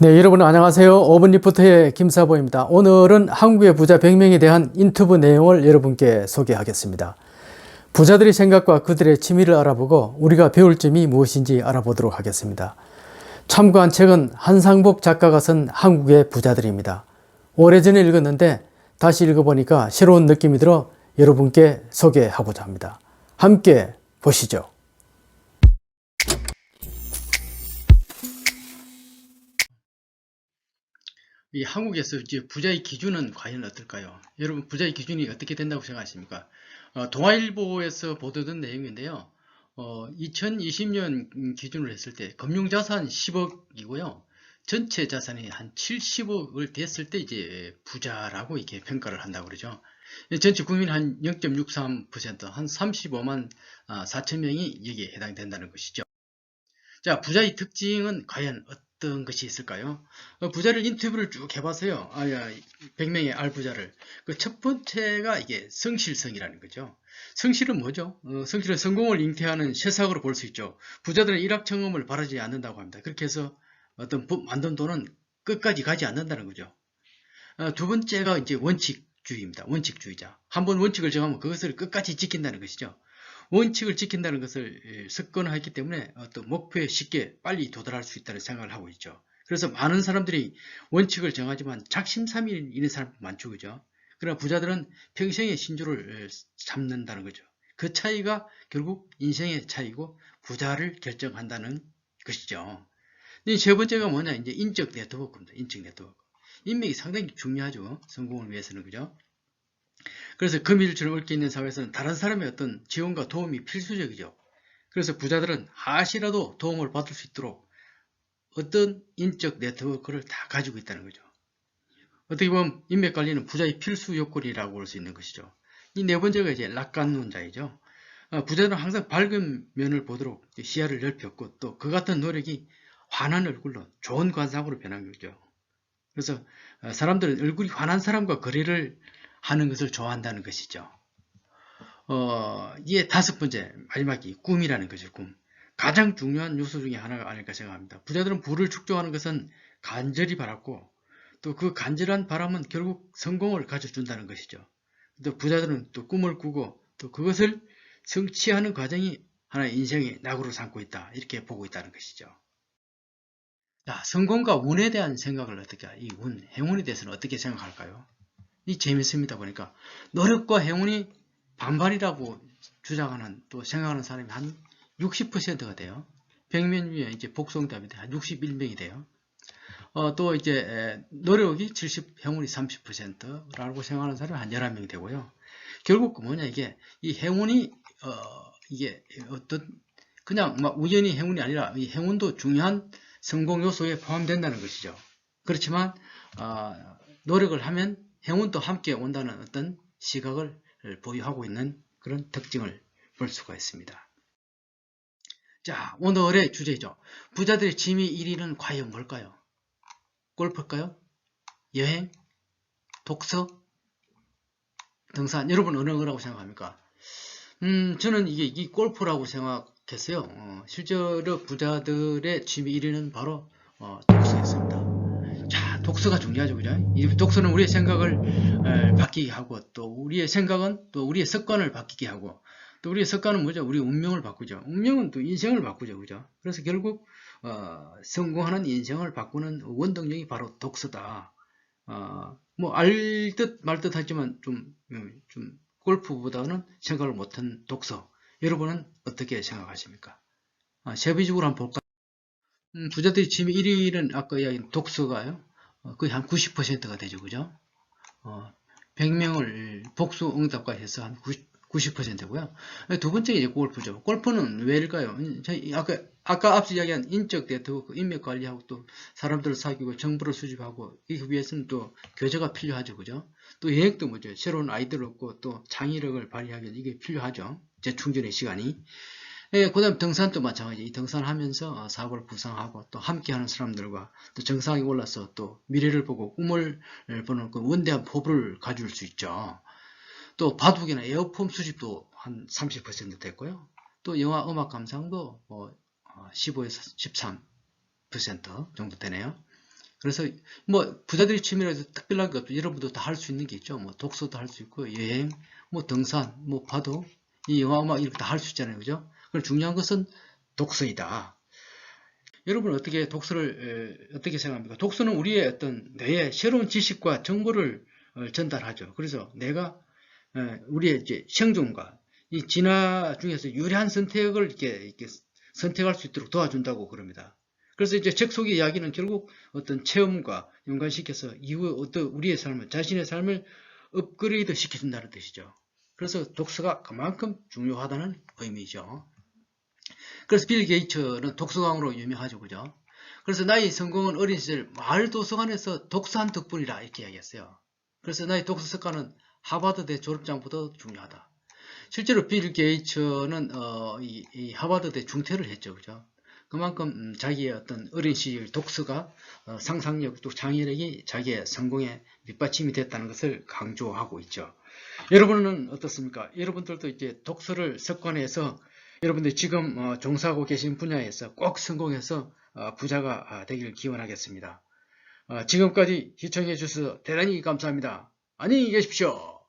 네, 여러분 안녕하세요. 5분 리포터의 김사보입니다. 오늘은 한국의 부자 100명에 대한 인터뷰 내용을 여러분께 소개하겠습니다. 부자들의 생각과 그들의 취미를 알아보고 우리가 배울 점이 무엇인지 알아보도록 하겠습니다. 참고한 책은 한상복 작가가 쓴 한국의 부자들입니다. 오래전에 읽었는데 다시 읽어보니까 새로운 느낌이 들어 여러분께 소개하고자 합니다. 함께 보시죠. 이 한국에서 이제 부자의 기준은 과연 어떨까요? 여러분, 부자의 기준이 어떻게 된다고 생각하십니까? 동아일보에서 보도된 내용인데요. 2020년 기준으로 했을 때 금융자산 10억이고요. 전체 자산이 한 70억을 됐을 때 이제 부자라고 이렇게 평가를 한다고 그러죠. 전체 국민 한 0.63%, 한 35만 4천 명이 여기에 해당된다는 것이죠. 자, 부자의 특징은 과연 어떤 것이 있을까요? 부자를 인터뷰를 쭉 해봐서요. 100명의 알부자를. 그 첫 번째가 이게 성실성이라는 거죠. 성실은 뭐죠? 성실은 성공을 잉태하는 새싹으로 볼 수 있죠. 부자들은 일확천금을 바라지 않는다고 합니다. 그렇게 해서 어떤 만든 돈은 끝까지 가지 않는다는 거죠. 두 번째가 이제 원칙주의입니다. 원칙주의자. 한번 원칙을 정하면 그것을 끝까지 지킨다는 것이죠. 원칙을 지킨다는 것을 습관화했기 때문에 어떤 목표에 쉽게 빨리 도달할 수 있다는 생각을 하고 있죠. 그래서 많은 사람들이 원칙을 정하지만 작심삼일 있는 사람 많죠, 그죠? 그러나 부자들은 평생의 신조를 잡는다는 거죠. 그 차이가 결국 인생의 차이고 부자를 결정한다는 것이죠. 세 번째가 뭐냐? 이제 인적 네트워크입니다. 인적 네트워크. 인맥이 상당히 중요하죠. 성공을 위해서는, 그죠? 그래서 금일처럼 얽혀 있는 사회에서는 다른 사람의 어떤 지원과 도움이 필수적이죠. 그래서 부자들은 하시라도 도움을 받을 수 있도록 어떤 인적 네트워크를 다 가지고 있다는 거죠. 어떻게 보면 인맥 관리는 부자의 필수 요건이라고 볼 수 있는 것이죠. 이 네 번째가 이제 낙관론자이죠. 부자들은 항상 밝은 면을 보도록 시야를 넓혔고 또 그 같은 노력이 환한 얼굴로 좋은 관상으로 변한 거죠. 그래서 사람들은 얼굴이 환한 사람과 거래를 하는 것을 좋아한다는 것이죠. 이게 다섯 번째, 마지막이 꿈이라는 것이죠, 꿈. 가장 중요한 요소 중에 하나가 아닐까 생각합니다. 부자들은 부를 축적하는 것은 간절히 바랐고, 또 그 간절한 바람은 결국 성공을 가져준다는 것이죠. 또 부자들은 또 꿈을 꾸고, 또 그것을 성취하는 과정이 하나의 인생의 낙으로 삼고 있다. 이렇게 보고 있다는 것이죠. 자, 성공과 운에 대한 생각을 어떻게, 이 운, 행운에 대해서는 어떻게 생각할까요? 이 재밌습니다. 보니까 노력과 행운이 반반이라고 주장하는 또 생각하는 사람이 한 60%가 돼요. 100명 중에 이제 복송답이 한 61명이 돼요. 또 이제 노력이 70, 행운이 30%라고 생각하는 사람이 한 11명 되고요. 결국 뭐냐 이게 이 행운이 이게 어떤 그냥 막 우연히 행운이 아니라 이 행운도 중요한 성공 요소에 포함된다는 것이죠. 그렇지만 노력을 하면 행운도 함께 온다는 어떤 시각을 보유하고 있는 그런 특징을 볼 수가 있습니다. 자, 오늘의 주제죠. 부자들의 취미 1위는 과연 뭘까요? 골프일까요? 여행? 독서? 등산? 여러분 어느 거라고 생각합니까? 저는 이게 골프라고 생각했어요. 실제로 부자들의 취미 1위는 바로 독서였습니다. 자, 독서가 중요하죠, 그죠? 이 독서는 우리의 생각을 바뀌게 하고, 또 우리의 생각은 또 우리의 습관을 바뀌게 하고, 또 우리의 습관은 뭐죠? 우리 운명을 바꾸죠. 운명은 또 인생을 바꾸죠, 그죠? 그래서 결국 성공하는 인생을 바꾸는 원동력이 바로 독서다. 뭐 알듯 말듯 하지만 좀 골프보다는 생각을 못한 독서. 여러분은 어떻게 생각하십니까? 세부적으로 한번 볼까요? 부자들이 취미 1위는 아까 이야기한 독서가요. 거의 한 90%가 되죠. 그죠? 100명을 복수 응답까지 해서 한 90%고요. 두 번째가 이제 골프죠. 골프는 왜일까요? 아까 앞서 이야기한 인적 네트워크, 인맥 관리하고 또 사람들을 사귀고 정보를 수집하고 이기 위해서는 또 교제가 필요하죠. 그죠? 또 여행도 뭐죠? 새로운 아이디어를 얻고 또 창의력을 발휘하기 위해 이게 필요하죠. 재충전의 시간이. 그 다음 등산도 마찬가지. 이 등산하면서 사고를 부상하고 또 함께하는 사람들과 또 정상에 올라서 또 미래를 보고 꿈을 보는 그 원대한 포부를 가질 수 있죠. 또 바둑이나 에어폼 수집도 한 30% 됐고요. 또 영화 음악 감상도 15에서 13% 정도 되네요. 그래서 뭐 부자들의 취미라서 특별한 게 없죠. 여러분도 다 할 수 있는 게 있죠. 뭐 독서도 할 수 있고 여행, 뭐 등산, 뭐 파도, 이 영화 음악 이렇게 다 할 수 있잖아요. 그죠? 그럼 중요한 것은 독서이다. 여러분은 어떻게 독서를 어떻게 생각합니까? 독서는 우리의 어떤 뇌에 새로운 지식과 정보를 전달하죠. 그래서 내가 우리의 이제 생존과 이 진화 중에서 유리한 선택을 이렇게 선택할 수 있도록 도와준다고 그럽니다. 그래서 이제 책 속의 이야기는 결국 어떤 체험과 연관시켜서 이후 어떤 우리의 삶을, 자신의 삶을 업그레이드 시켜준다는 뜻이죠. 그래서 독서가 그만큼 중요하다는 의미죠. 그래서 빌 게이츠는 독서광으로 유명하죠. 그죠? 그래서 나의 성공은 어린 시절 마을 도서관에서 독서한 덕분이라 이렇게 이야기했어요. 그래서 나의 독서 습관은 하버드대 졸업장보다 중요하다. 실제로 빌 게이츠는 이 하버드대 중퇴를 했죠. 그죠? 그만큼 자기의 어떤 어린 시절 독서가 상상력 또 창의력이 자기의 성공의 밑받침이 됐다는 것을 강조하고 있죠. 여러분은 어떻습니까? 여러분들도 이제 독서를 습관해서 여러분들 지금 종사하고 계신 분야에서 꼭 성공해서 부자가 되기를 기원하겠습니다. 지금까지 시청해 주셔서 대단히 감사합니다. 안녕히 계십시오.